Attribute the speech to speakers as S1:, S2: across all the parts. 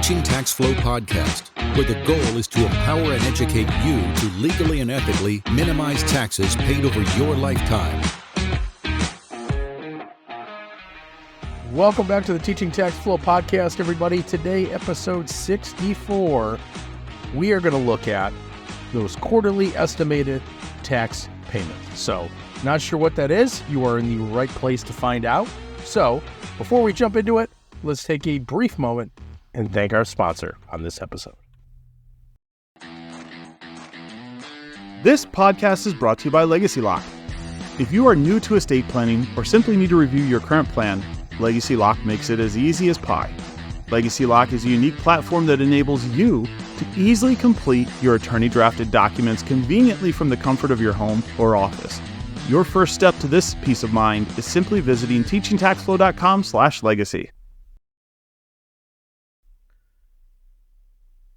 S1: Teaching Tax Flow podcast, where the goal is to empower and educate you to legally and ethically minimize taxes paid over your lifetime.
S2: Welcome back to the Teaching Tax Flow podcast, everybody. Today, episode 64, we are going to look at those quarterly estimated tax payments. So, not sure what that is? You are in the right place to find out. So, before we jump into it, let's take a brief moment and thank our sponsor on this episode.
S3: This podcast is brought to you by Legacy Lock. If you are new to estate planning or simply need to review your current plan, Legacy Lock makes it as easy as pie. Legacy Lock is a unique platform that enables you to easily complete your attorney-drafted documents conveniently from the comfort of your home or office. Your first step to this peace of mind is simply visiting teachingtaxflow.com/legacy.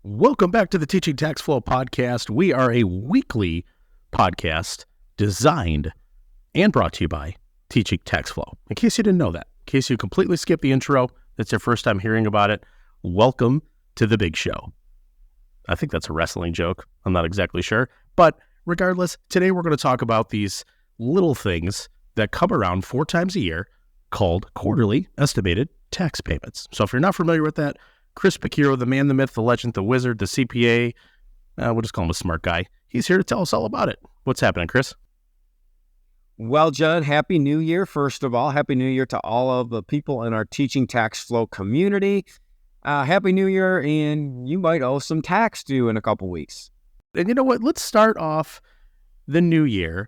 S2: Welcome back to the Teaching Tax Flow podcast. We are a weekly podcast designed and brought to you by Teaching Tax Flow. In case you didn't know that, in case you completely skipped the intro, that's your first time hearing about it, welcome to the big show. I think that's a wrestling joke. I'm not exactly sure. But regardless, today we're going to talk about these little things that come around 4 times a year called quarterly estimated tax payments. So if you're not familiar with that, Chris Picciurro, the man, the myth, the legend, the wizard, the CPA, we'll just call him a smart guy. He's here to tell us all about it. What's happening, Chris?
S4: Well, John, Happy New Year, first of all. Happy New Year to all of the people in our Teaching Tax Flow community. Happy New Year, and you might owe some tax due in a couple weeks.
S2: And you know what? Let's start off the new year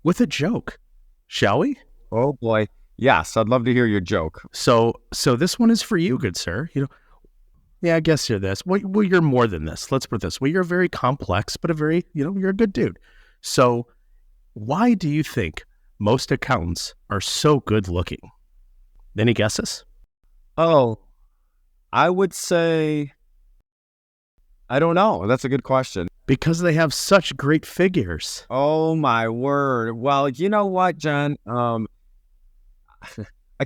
S2: with a joke, shall we?
S4: Oh, boy. Yes, I'd love to hear your joke.
S2: So this one is for you, good sir. Yeah, I guess you're this. Well, you're more than this. Let's put it this way. You're very complex, but you're a good dude. So why do you think most accountants are so good looking? Any guesses?
S4: Oh, I would say, I don't know. That's a good question.
S2: Because they have such great figures.
S4: Oh, my word. Well, you know what, John? I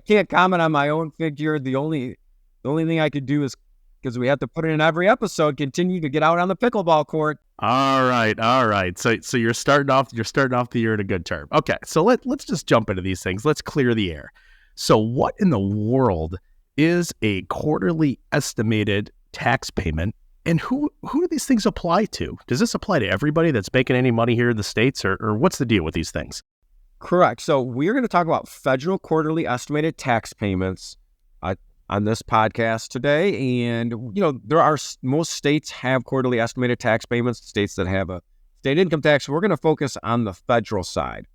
S4: can't comment on my own figure. The only thing I could do is, because we have to put it in every episode, continue to get out on the pickleball court.
S2: All right. So you're starting off the year in a good term. Okay, so let's just jump into these things. Let's clear the air. So what in the world is a quarterly estimated tax payment, and who do these things apply to? Does this apply to everybody that's making any money here in the States, or what's the deal with these things?
S4: Correct. So we're going to talk about federal quarterly estimated tax payments on this podcast today. And, most states have quarterly estimated tax payments, states that have a state income tax. We're going to focus on the federal side.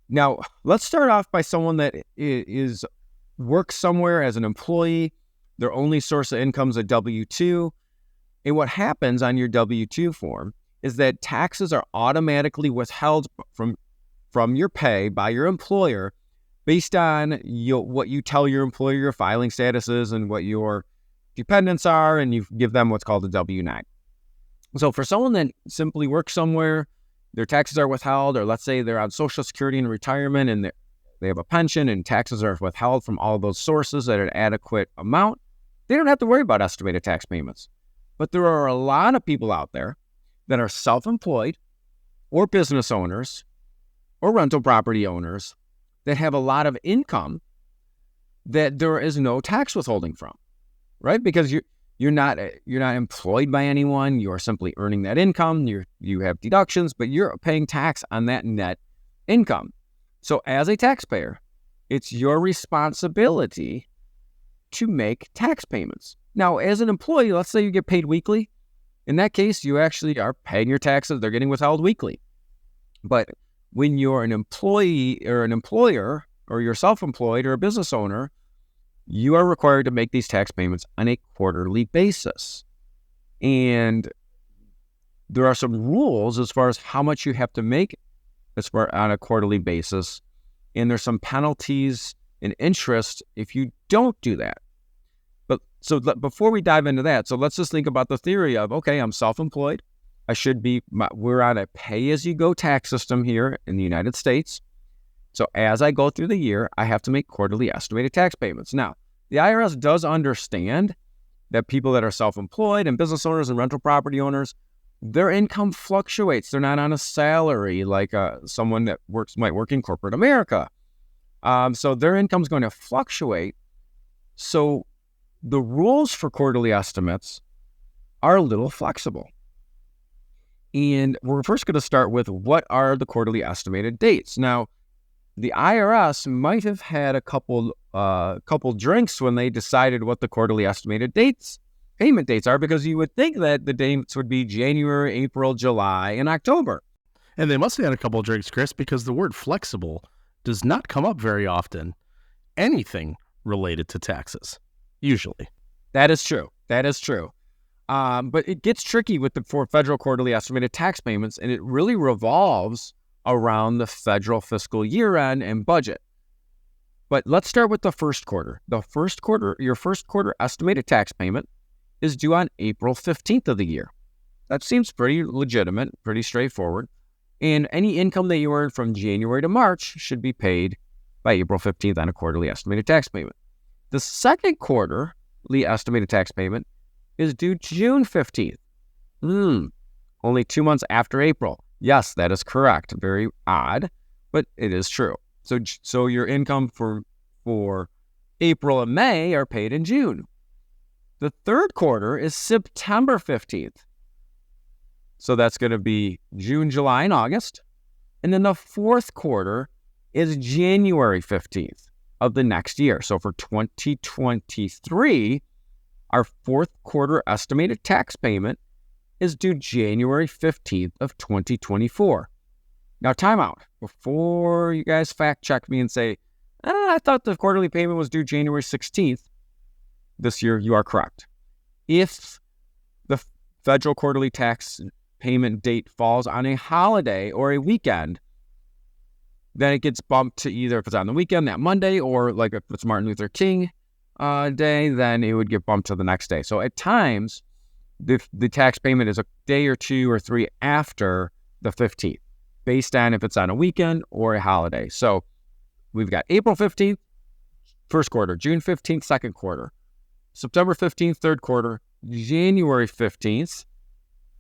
S4: Now, let's start off by someone that works somewhere as an employee. Their only source of income is a W-2. And what happens on your W-2 form is that taxes are automatically withheld from your pay by your employer based on what you tell your employer your filing status is and what your dependents are, and you give them what's called a W-9. So for someone that simply works somewhere, their taxes are withheld, or let's say they're on Social Security and retirement and they have a pension and taxes are withheld from all those sources at an adequate amount, they don't have to worry about estimated tax payments. But there are a lot of people out there that are self-employed or business owners or rental property owners that have a lot of income that there is no tax withholding from, right? Because you're not employed by anyone. You are simply earning that income. You have deductions, but you're paying tax on that net income. So as a taxpayer, it's your responsibility to make tax payments. Now, as an employee, let's say you get paid weekly. In that case, you actually are paying your taxes. They're getting withheld weekly. But when you're an employee or an employer, or you're self-employed or a business owner, you are required to make these tax payments on a quarterly basis. And there are some rules as far as how much you have to make on a quarterly basis. And there's some penalties and interest if you don't do that. Before we dive into that, so let's just think about the theory of, okay, I'm self-employed. We're on a pay-as-you-go tax system here in the United States. So as I go through the year, I have to make quarterly estimated tax payments. Now, the IRS does understand that people that are self-employed and business owners and rental property owners, their income fluctuates. They're not on a salary like someone that might work in corporate America. So their income is going to fluctuate. So the rules for quarterly estimates are a little flexible. And we're first going to start with what are the quarterly estimated dates. Now, the IRS might have had a couple drinks when they decided what the quarterly estimated payment dates are, because you would think that the dates would be January, April, July, and October.
S2: And they must have had a couple of drinks, Chris, because the word flexible does not come up very often. Anything related to taxes, usually.
S4: That is true. But it gets tricky with the federal quarterly estimated tax payments, and it really revolves around the federal fiscal year end and budget. But let's start with the first quarter. Your first quarter estimated tax payment is due on April 15th of the year. That seems pretty legitimate, pretty straightforward. And any income that you earn from January to March should be paid by April 15th on a quarterly estimated tax payment. The second quarterly estimated tax payment is due June 15th. Only 2 months after April. Yes, that is correct. Very odd, but it is true. So your income for April and May are paid in June. The third quarter is September 15th. So that's going to be June, July, and August. And then the fourth quarter is January 15th of the next year. So for 2023, our fourth quarter estimated tax payment is due January 15th of 2024. Now, time out. Before you guys fact check me and say, I thought the quarterly payment was due January 16th this year, you are correct. If the federal quarterly tax payment date falls on a holiday or a weekend, then it gets bumped to either, if it's on the weekend, that Monday, or like if it's Martin Luther King Day, then it would get bumped to the next day. So at times, the tax payment is a day or 2 or 3 after the 15th, based on if it's on a weekend or a holiday. So we've got April 15th, first quarter, June 15th, second quarter, September 15th, third quarter, January 15th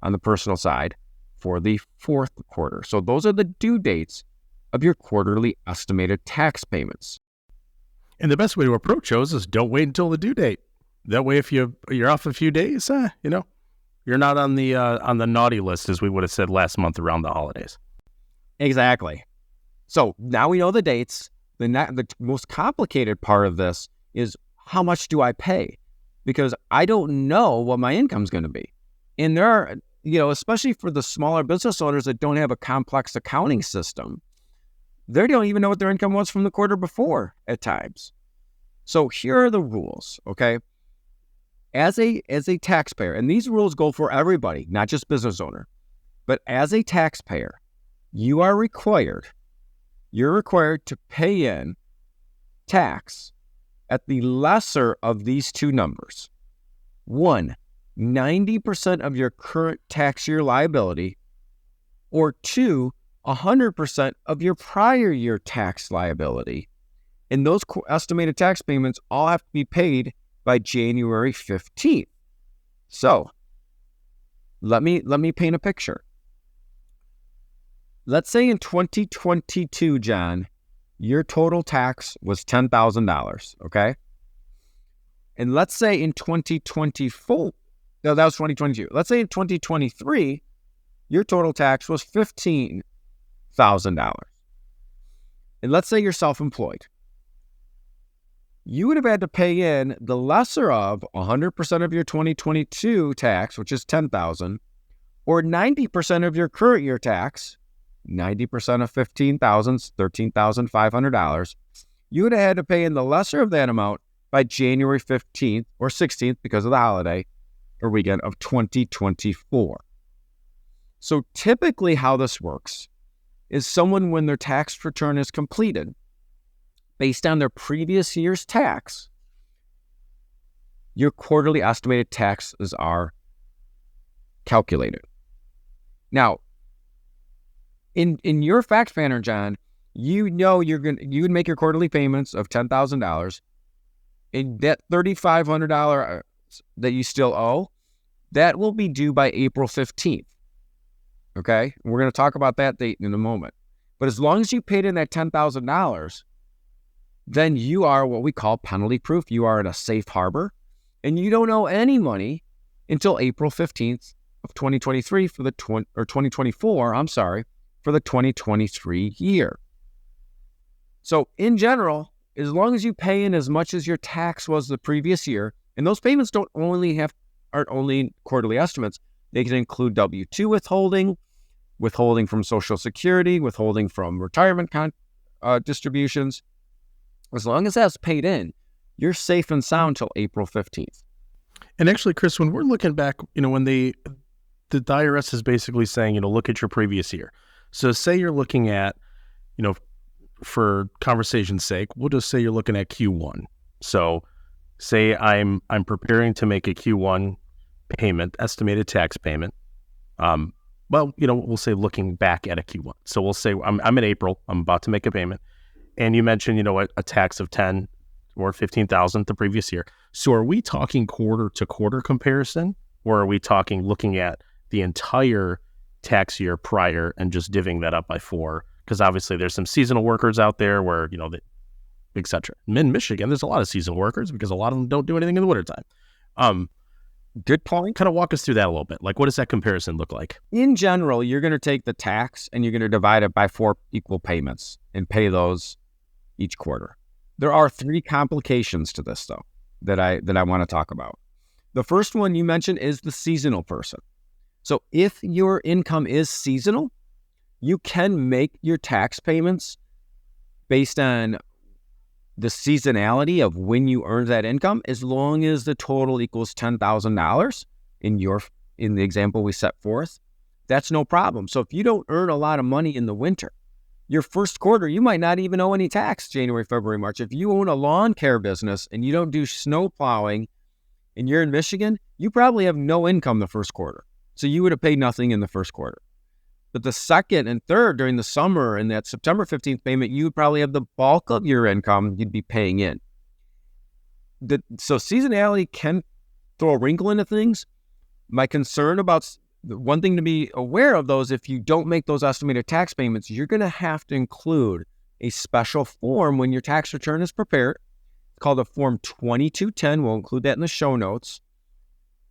S4: on the personal side for the fourth quarter. So those are the due dates of your quarterly estimated tax payments.
S2: And the best way to approach those is don't wait until the due date. That way, if you're off a few days, you're not on the naughty list, as we would have said last month around the holidays.
S4: Exactly. So now we know the dates. The most complicated part of this is, how much do I pay? Because I don't know what my income's going to be. And there are, especially for the smaller business owners that don't have a complex accounting system, they don't even know what their income was from the quarter before at times. So here are the rules, okay? As a taxpayer, and these rules go for everybody, not just business owner, but as a taxpayer, you're required to pay in tax at the lesser of these two numbers. 1, 90% of your current tax year liability, or 2, 100% of your prior year tax liability. And those estimated tax payments all have to be paid by January 15th. So let me paint a picture. Let's say in 2022, John, your total tax was $10,000, okay? And let's say in 2024, no, that was 2022. Let's say in 2023, your total tax was $15,000. And let's say you're self-employed. You would have had to pay in the lesser of 100% of your 2022 tax, which is $10,000, or 90% of your current year tax, 90% of $15,000, $13,500. You would have had to pay in the lesser of that amount by January 15th or 16th, because of the holiday or weekend, of 2024. So typically how this works is someone, when their tax return is completed, based on their previous year's tax, your quarterly estimated taxes are calculated. Now, in your fact pattern, John, you would make your quarterly payments of $10,000, and that $3,500 that you still owe, that will be due by April 15th. Okay? We're going to talk about that date in a moment. But as long as you paid in that $10,000, then you are what we call penalty proof. You are in a safe harbor, and you don't owe any money until April 15th of 2023 for the 2024, for the 2023 year. So in general, as long as you pay in as much as your tax was the previous year, and those payments aren't only quarterly estimates, they can include W-2 withholding from Social Security, withholding from retirement distributions. As long as that's paid in, you're safe and sound till April 15th.
S2: And actually, Chris, when we're looking back, when the IRS is basically saying, look at your previous year. So say you're looking at, for conversation's sake, we'll just say you're looking at Q1. So say I'm preparing to make a Q1 payment, estimated tax payment. We'll say looking back at a Q1. So we'll say I'm in April, I'm about to make a payment. And you mentioned, a tax of 10 or 15,000 the previous year. So are we talking quarter to quarter comparison, or are we talking looking at the entire tax year prior and just divvying that up by 4? Because obviously there's some seasonal workers out there where, et cetera. In Michigan, there's a lot of seasonal workers because a lot of them don't do anything in the wintertime.
S4: Good point.
S2: Kind of walk us through that a little bit. Like, what does that comparison look like?
S4: In general, you're going to take the tax and you're going to divide it by 4 equal payments and pay those each quarter. There are 3 complications to this, though, that I want to talk about. The first one you mentioned is the seasonal person. So if your income is seasonal, you can make your tax payments based on the seasonality of when you earned that income, as long as the total equals $10,000 in the example we set forth. That's no problem. So if you don't earn a lot of money in the winter, your first quarter, you might not even owe any tax January, February, March. If you own a lawn care business and you don't do snow plowing and you're in Michigan, you probably have no income the first quarter. So you would have paid nothing in the first quarter. But the second and third during the summer and that September 15th payment, you would probably have the bulk of your income you'd be paying in. So seasonality can throw a wrinkle into things. My concern about one thing to be aware of, though, is if you don't make those estimated tax payments, you're going to have to include a special form when your tax return is prepared. It's called a Form 2210. We'll include that in the show notes.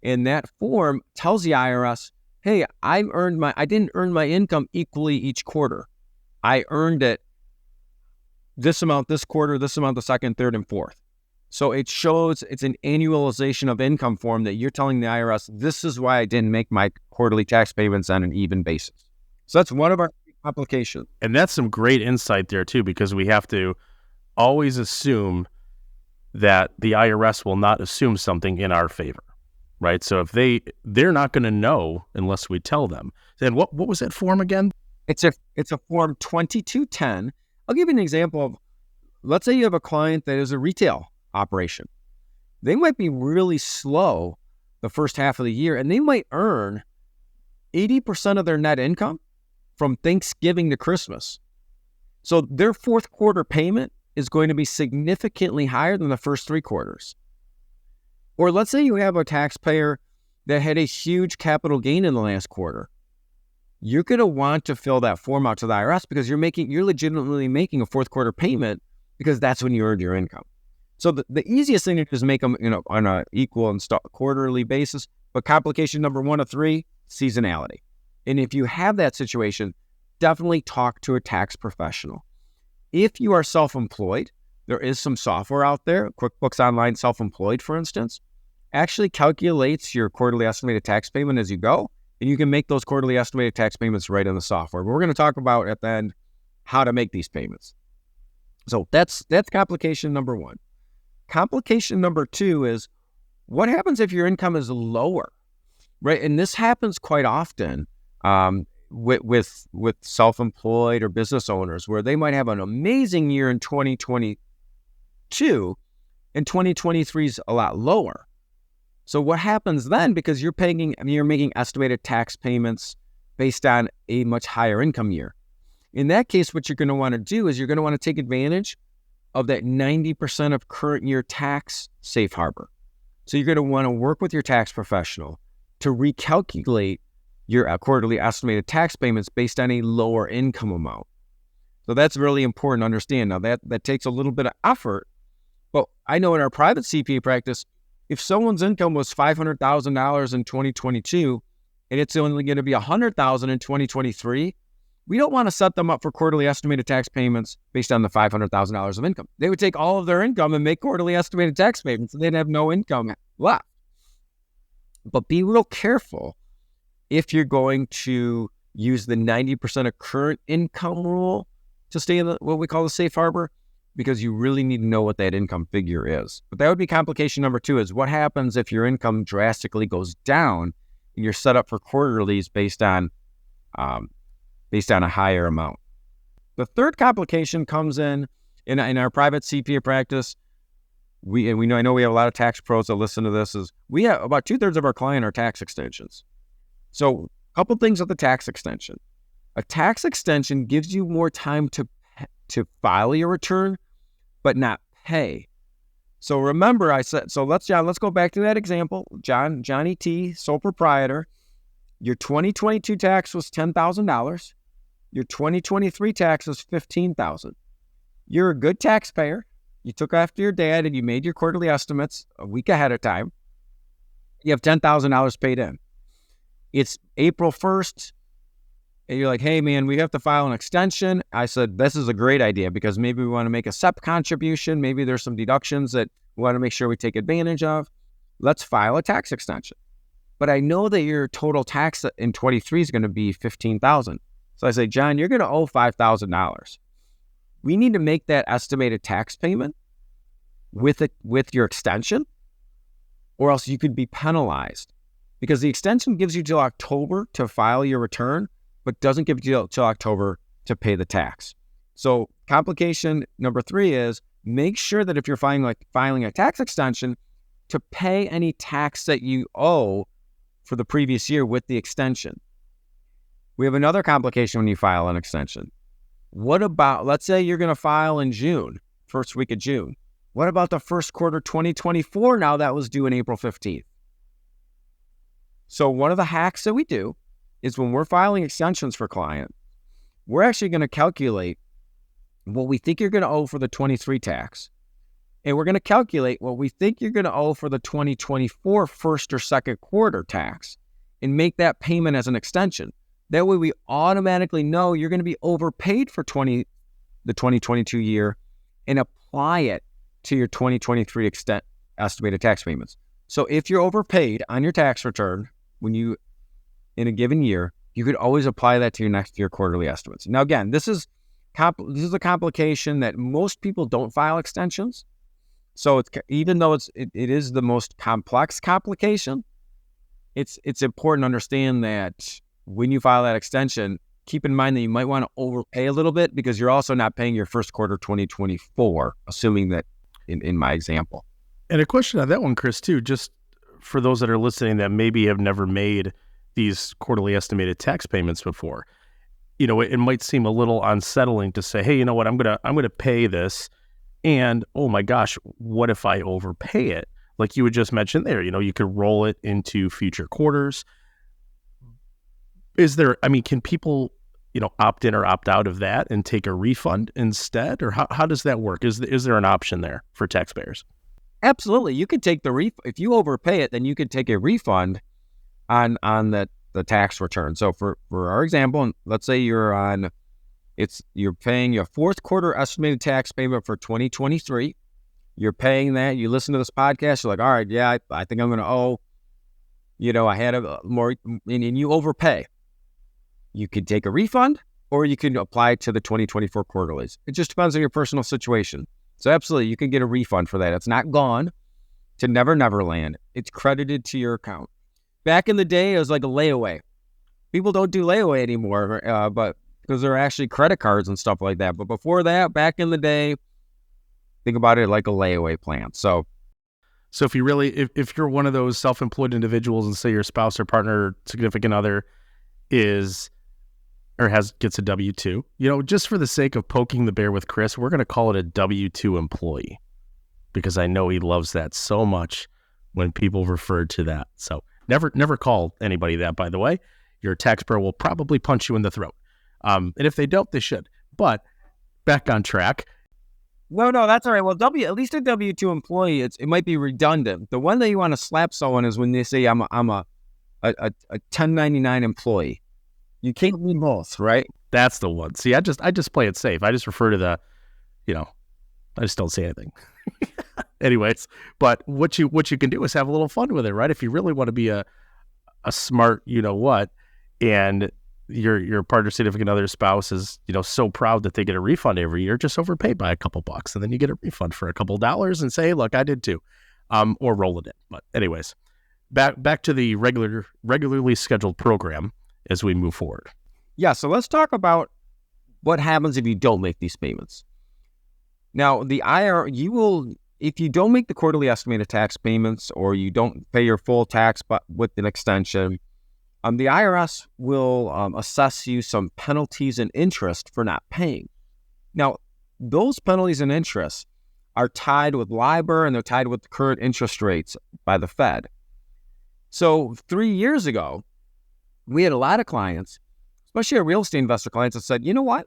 S4: And that form tells the IRS, hey, I didn't earn my income equally each quarter. I earned it this amount this quarter, this amount the second, third, and fourth. So it shows it's an annualization of income form that you're telling the IRS, this is why I didn't make my quarterly tax payments on an even basis. So that's one of our applications.
S2: And that's some great insight there too, because we have to always assume that the IRS will not assume something in our favor, right? So if they're not going to know unless we tell them. Then what was that form again?
S4: It's a Form 2210. I'll give you an example of, let's say you have a client that is a retail operation. They might be really slow the first half of the year, and they might earn 80% of their net income from Thanksgiving to Christmas. So their fourth quarter payment is going to be significantly higher than the first 3 quarters. Or let's say you have a taxpayer that had a huge capital gain in the last quarter. You're going to want to fill that form out to the IRS because you're legitimately making a fourth quarter payment because that's when you earned your income. So the easiest thing to do is make them, on an equal and quarterly basis. But complication number 1 of 3, seasonality. And if you have that situation, definitely talk to a tax professional. If you are self-employed, there is some software out there, QuickBooks Online Self-Employed, for instance, actually calculates your quarterly estimated tax payment as you go, and you can make those quarterly estimated tax payments right in the software. But we're going to talk about at the end how to make these payments. So that's complication number 1. Complication number 2 is, what happens if your income is lower, right? And this happens quite often with self-employed or business owners, where they might have an amazing year in 2022 and 2023 is a lot lower. So what happens then, because you're making estimated tax payments based on a much higher income year. In that case, what you're going to want to do is you're going to want to take advantage of that 90% of current year tax safe harbor. So you're going to want to work with your tax professional to recalculate your quarterly estimated tax payments based on a lower income amount. So that's really important to understand. Now that takes a little bit of effort, but I know in our private CPA practice, if someone's income was $500,000 in 2022 and it's only going to be $100,000 in 2023, we don't want to set them up for quarterly estimated tax payments based on the $500,000 of income. They would take all of their income and make quarterly estimated tax payments, and they'd have no income left. But be real careful if you're going to use the 90% of current income rule to stay in what we call the safe harbor, because you really need to know what that income figure is. But that would be complication number 2, is what happens if your income drastically goes down and you're set up for quarterlies based on a higher amount. The third complication comes in our private CPA practice. I know we have a lot of tax pros that listen to this. Is we have about 2/3 of our client are tax extensions. So a couple things with the tax extension. A tax extension gives you more time to file your return, but not pay. So remember, let's go back to that example. Johnny T, sole proprietor. Your 2022 tax was $10,000. Your 2023 tax was $15,000. You're a good taxpayer. You took after your dad and you made your quarterly estimates a week ahead of time. You have $10,000 paid in. It's April 1st, and you're like, hey, man, we have to file an extension. I said, this is a great idea because maybe we want to make a SEP contribution. Maybe there's some deductions that we want to make sure we take advantage of. Let's file a tax extension. But I know that your total tax in 23 is going to be $15,000. So I say, John, you're going to owe $5,000. We need to make that estimated tax payment with your extension, or else you could be penalized, because the extension gives you till October to file your return, but doesn't give you till October to pay the tax. So complication number 3 is make sure that if you're filing a tax extension, to pay any tax that you owe for the previous year with the extension. We have another complication when you file an extension. What about, let's say you're going to file in June, first week of June. What about the first quarter 2024 now that was due in April 15th? So one of the hacks that we do is when we're filing extensions for client, we're actually going to calculate what we think you're going to owe for the 23 tax. And we're going to calculate what we think you're going to owe for the 2024 first or second quarter tax and make that payment as an extension. That way we automatically know you're going to be overpaid for the 2022 year and apply it to your 2023 estimated tax payments. So if you're overpaid on your tax return in a given year, you could always apply that to your next year quarterly estimates. Now, again, this is a complication that most people don't file extensions. So even though it is the most complex complication, it's important to understand that when you file that extension, keep in mind that you might want to overpay a little bit because you're also not paying your first quarter 2024, assuming that in my example.
S2: And a question on that one, Chris, too, just for those that are listening that maybe have never made these quarterly estimated tax payments before. You know, it might seem a little unsettling to say, hey, you know what, I'm gonna pay this, and oh my gosh, what if I overpay it? Like you had just mentioned there, you know, you could roll it into future quarters. Can people, you know, opt in or opt out of that and take a refund instead? Or how does that work? Is there an option there for taxpayers?
S4: Absolutely. You could take the if you overpay it, then you could take a refund on the tax return. So for our example, let's say you're paying your fourth quarter estimated tax payment for 2023. You're paying that. You listen to this podcast. You're like, all right, yeah, I think I'm going to owe, you know, I had a more, and you overpay. You could take a refund or you can apply it to the 2024 quarterlies. It just depends on your personal situation. So absolutely, you can get a refund for that. It's not gone to Never Land. It's credited to your account. Back in the day, it was like a layaway. People don't do layaway anymore, but because there are actually credit cards and stuff like that. But before that, back in the day, think about it like a layaway plan. So
S2: if if you're one of those self-employed individuals and say your spouse or partner, significant other gets a W-2, you know, just for the sake of poking the bear with Chris, we're going to call it a W-2 employee because I know he loves that so much. when people refer to that. So never call anybody that, by the way. Your tax pro will probably punch you in the throat. And if they don't, they should. But back on track.
S4: No, that's all right. Well, at least a W-2 employee, it might be redundant. The one that you want to slap someone is when they say I'm a 1099 employee. You can't mean both, right?
S2: That's the one. See, I just play it safe. I just refer to the, I just don't say anything. Anyways, but what you can do is have a little fun with it, right? If you really want to be a smart, and your partner, significant other, spouse is, so proud that they get a refund every year, just overpay by a couple bucks, and then you get a refund for a couple dollars and say, hey, look, I did too, or roll it in. But anyways, back to the regularly scheduled program as we move forward.
S4: Yeah, so let's talk about what happens if you don't make these payments. Now, the IRS, if you don't make the quarterly estimated tax payments or you don't pay your full tax but with an extension, the IRS will assess you some penalties and interest for not paying. Now, those penalties and interests are tied with LIBOR and they're tied with the current interest rates by the Fed. So 3 years ago, we had a lot of clients, especially our real estate investor clients, that said, you know what?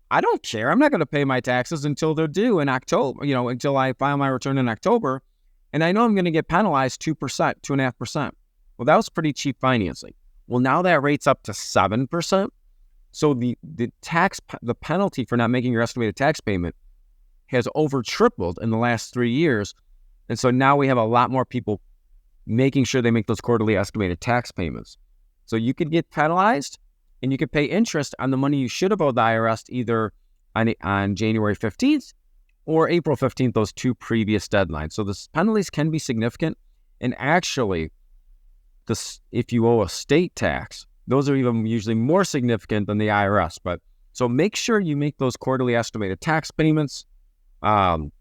S4: I don't care. I'm not going to pay my taxes until they're due in October, until I file my return in October. And I know I'm going to get penalized 2%, 2.5%. Well, that was pretty cheap financing. Well, now that rate's up to 7%. So the penalty for not making your estimated tax payment has over tripled in the last 3 years. And so now we have a lot more people making sure they make those quarterly estimated tax payments. So you could get penalized and you could pay interest on the money you should have owed the IRS either on January 15th or April 15th, those two previous deadlines. So the penalties can be significant. And actually, if you owe a state tax, those are even usually more significant than the IRS. But so make sure you make those quarterly estimated tax payments, and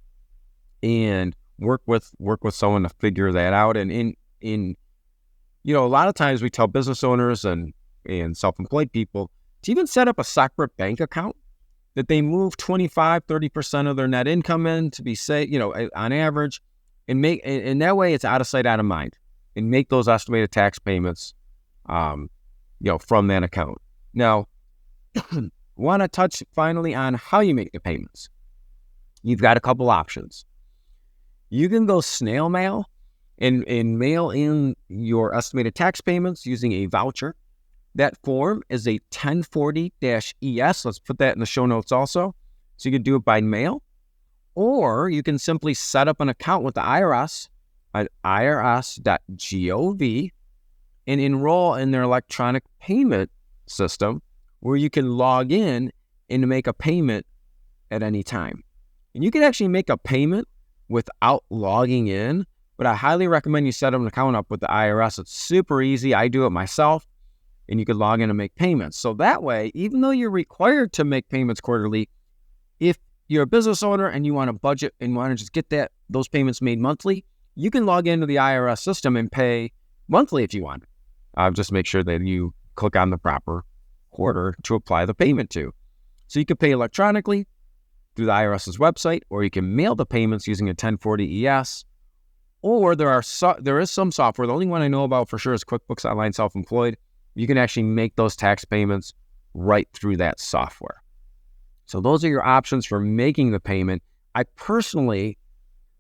S4: work with someone to figure that out. And in a lot of times we tell business owners and self-employed people to even set up a separate bank account that they move 25-30% of their net income in to be safe, on average, and that way it's out of sight, out of mind, and make those estimated tax payments, from that account. Now, want to touch finally on how you make the payments. You've got a couple options. You can go snail mail and mail in your estimated tax payments using a voucher. That form is a 1040-ES. Let's put that in the show notes also. So you can do it by mail, or you can simply set up an account with the IRS at irs.gov and enroll in their electronic payment system where you can log in and make a payment at any time. And you can actually make a payment without logging in, but I highly recommend you set an account up with the IRS. It's super easy. I do it myself, and you can log in and make payments. So that way, even though you're required to make payments quarterly, if you're a business owner and you want to budget and want to just get those payments made monthly, you can log into the IRS system and pay monthly if you want. Just make sure that you click on the proper quarter to apply the payment to. So you can pay electronically through the IRS's website, or you can mail the payments using a 1040-ES, or there is some software. The only one I know about for sure is QuickBooks Online Self-Employed. You can actually make those tax payments right through that software. So those are your options for making the payment. I personally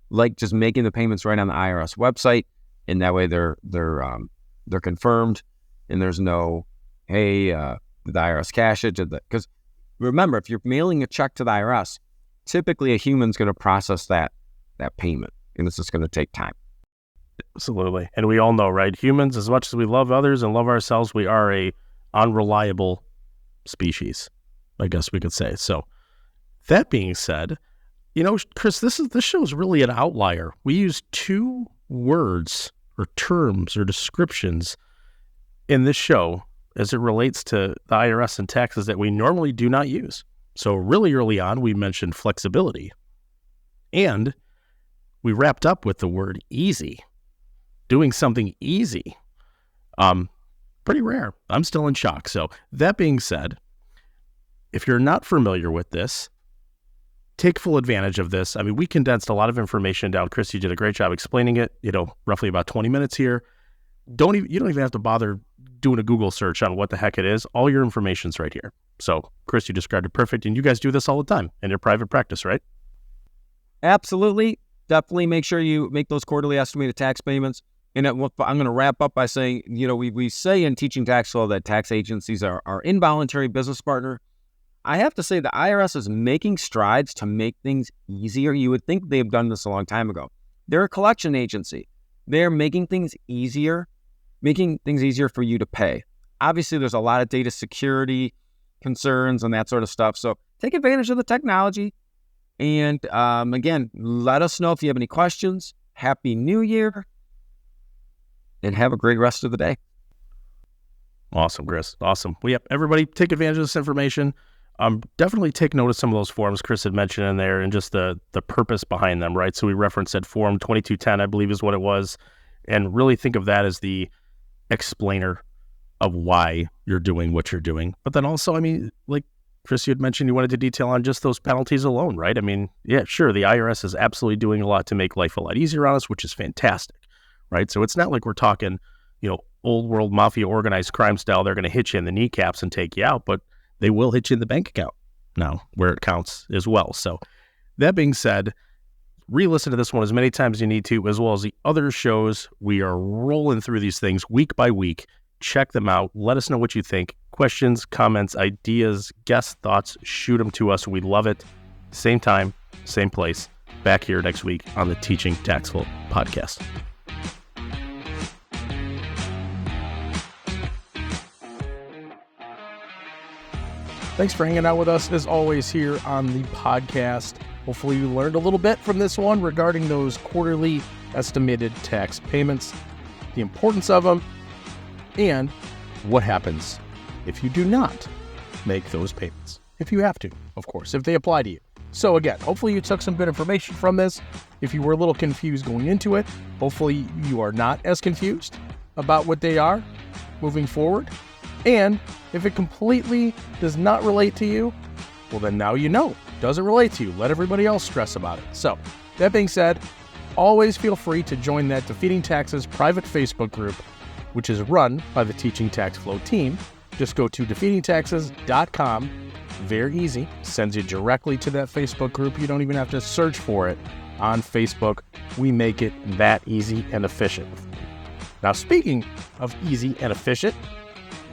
S4: like just making the payments right on the IRS website, and that way they're confirmed, and there's no, hey, did the IRS cash it? Because remember, if you're mailing a check to the IRS, typically a human's going to process that payment, and it's just going to take time.
S2: Absolutely. And we all know, right? Humans, as much as we love others and love ourselves, we are a unreliable species, I guess we could say. So that being said, Chris, this show is really an outlier. We use two words or terms or descriptions in this show as it relates to the IRS and taxes that we normally do not use. So really early on, we mentioned flexibility, and we wrapped up with the word easy. Doing something easy. Pretty rare. I'm still in shock. So that being said, if you're not familiar with this, take full advantage of this. I mean, we condensed a lot of information down. Chris, you did a great job explaining it, roughly about 20 minutes here. You don't even have to bother doing a Google search on what the heck it is. All your information's right here. So, Chris, you described it perfect, and you guys do this all the time in your private practice, right?
S4: Absolutely. Definitely make sure you make those quarterly estimated tax payments. And I'm going to wrap up by saying, we say in teaching tax law that tax agencies are our involuntary business partner. I have to say the IRS is making strides to make things easier. You would think they've done this a long time ago. They're a collection agency. They're making things easier for you to pay. Obviously, there's a lot of data security concerns and that sort of stuff. So take advantage of the technology. And again, let us know if you have any questions. Happy New Year. And have a great rest of the day.
S2: Awesome, Chris. Awesome. Well, yep, everybody take advantage of this information. Definitely take note of some of those forms Chris had mentioned in there and just the purpose behind them, right? So we referenced that form 2210, I believe is what it was. And really think of that as the explainer of why you're doing what you're doing. But then also, I mean, like Chris, you had mentioned you wanted to detail on just those penalties alone, right? I mean, yeah, sure, the IRS is absolutely doing a lot to make life a lot easier on us, which is fantastic, right? So it's not like we're talking, old world mafia organized crime style. They're going to hit you in the kneecaps and take you out, but they will hit you in the bank account now where it counts as well. So that being said, re-listen to this one as many times as you need to, as well as the other shows. We are rolling through these things week by week. Check them out. Let us know what you think. Questions, comments, ideas, guest thoughts, shoot them to us. We love it. Same time, same place. Back here next week on the Teaching Tax Flow podcast.
S5: Thanks for hanging out with us, as always, here on the podcast. Hopefully you learned a little bit from this one regarding those quarterly estimated tax payments, the importance of them, and what happens if you do not make those payments. If you have to, of course, if they apply to you. So again, hopefully you took some good information from this. If you were a little confused going into it, hopefully you are not as confused about what they are moving forward. And if it completely does not relate to you, well then now you know. Doesn't relate to you. Let everybody else stress about it. So, that being said, always feel free to join that Defeating Taxes private Facebook group, which is run by the Teaching Tax Flow team. Just go to defeatingtaxes.com. Very easy. Sends you directly to that Facebook group. You don't even have to search for it on Facebook. We make it that easy and efficient. Now, speaking of easy and efficient,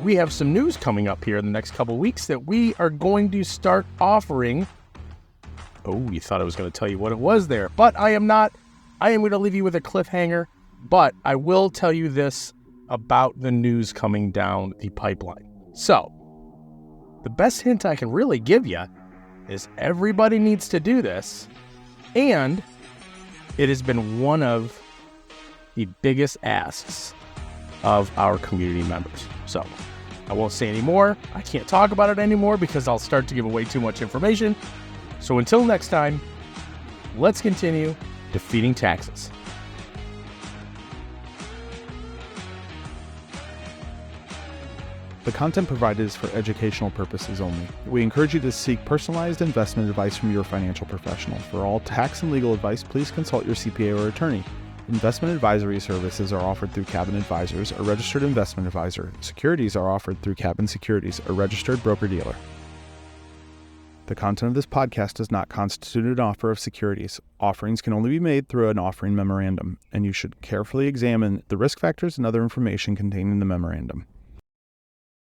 S5: we have some news coming up here in the next couple weeks that we are going to start offering. Oh, you thought I was going to tell you what it was there, but I am not. I am going to leave you with a cliffhanger, but I will tell you this about the news coming down the pipeline. So, the best hint I can really give you is everybody needs to do this, and it has been one of the biggest asks of our community members. So, I won't say any more. I can't talk about it anymore because I'll start to give away too much information. So until next time, let's continue defeating taxes.
S3: The content provided is for educational purposes only. We encourage you to seek personalized investment advice from your financial professional. For all tax and legal advice, please consult your CPA or attorney. Investment advisory services are offered through Cabin Advisors, a registered investment advisor. Securities are offered through Cabin Securities, a registered broker-dealer. The content of this podcast does not constitute an offer of securities. Offerings can only be made through an offering memorandum, and you should carefully examine the risk factors and other information contained in the memorandum.